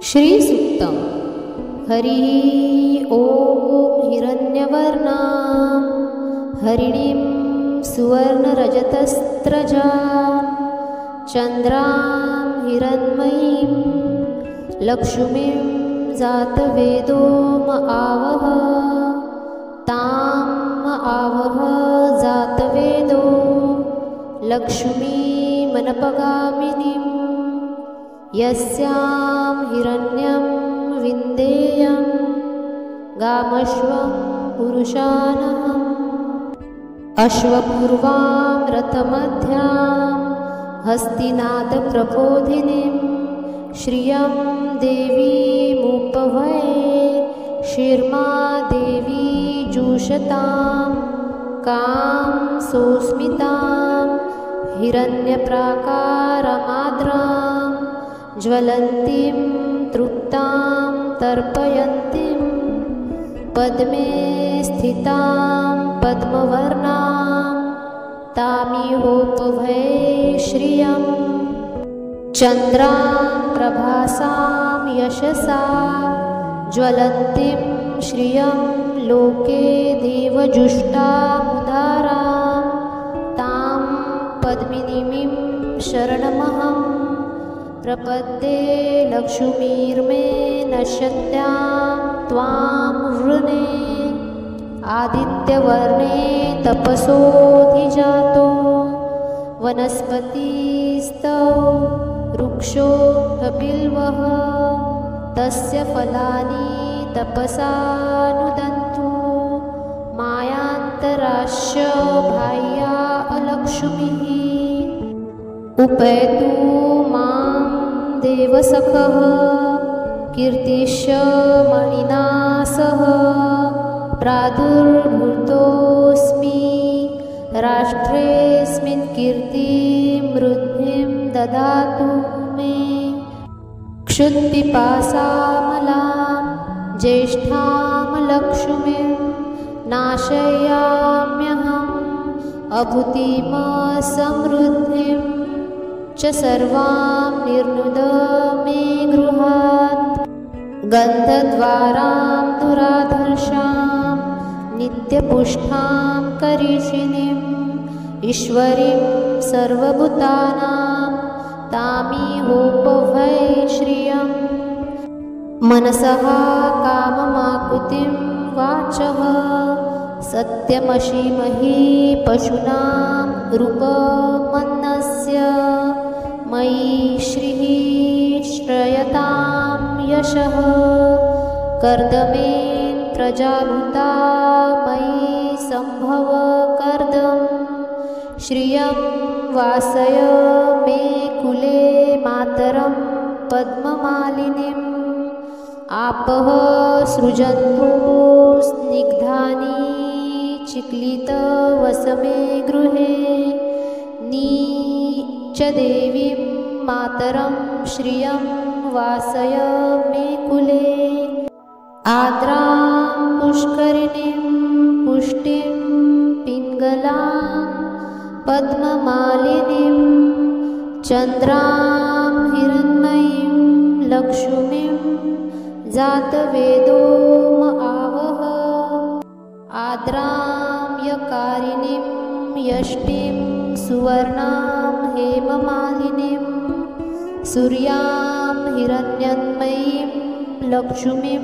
श्रीसूक्तम्। हरिः ॐ हिरण्यवर्णां हरिणीं सुवर्णरजतस्रजां चन्द्रां हिरण्मयीं लक्ष्मीं जातवेदोम आवह ताम् आवह जातवेदो लक्ष्मीमनपगामिनीं यस्यां हिरण्यं विन्देयं गामश्वं पुरुषानहम् अश्वपूर्वां रथमध्यां हस्तिनादप्रबोधिनीं श्रियं देवीमुपभये शिर्मा देवी जुषतां कां सोऽस्मितां हिरण्यप्राकारमाद्रां ज्वलन्तीं तृप्तां तर्पयन्तीं पद्मे स्थितां पद्मवर्णां तामिहोपभये श्रियं चन्द्रां प्रभासां यशसा ज्वलन्तीं श्रियं लोके देवजुष्टामुदारां तां पद्मिनीं शरणमहं प्रपद्ये लक्ष्मीर्मे नश्यत्यां त्वां वृणे आदित्यवर्णे तपसोऽधिजातो वनस्पतिस्तौ वृक्षो बिल्वः तस्य फलानि तपसा नुदन्तु मायान्तराश्च बाह्या अलक्ष्मीः उपैतु मां देवसखः कीर्तिश्च मणिना सह प्रादुर्भूतोऽस्मि राष्ट्रेऽस्मिन् कीर्तिमृद्धिं ददातु मे क्षुत्पिपासामलां ज्येष्ठां लक्ष्मीं नाशयाम्यहम् अभूतिमसमृद्धिं च सर्वां निर्नुद मे गृहात् गन्धद्वारां दुराधर्षां नित्यपुष्टां करीषिणीम् ईश्वरीं सर्वभूतानां तामिहोपभये श्रियं मनसः काममाकुतिं वाचः सत्यमशीमहि पशूनां रूपमन्नस्य मयि श्रीः श्रयतां यशः कर्दमेन प्रजाभूता मयि सम्भव कर्दं श्रियं वासय मे कुले मातरं पद्ममालिनीम् आपः सृजन्तु स्निग्धानि चिक्लितवसमे गृहे च देवीं मातरं श्रियं वासय मे कुले आद्रां पुष्करिणीं पुष्टिं पिङ्गलां पद्ममालिनीं चन्द्रां हिरण्मयीं लक्ष्मीं जातवेदोम आवह आद्रां यकारिणीं यष्टिं सुवर्णां हेममालिनीं सूर्यां हिरण्यन्मयीं लक्ष्मीं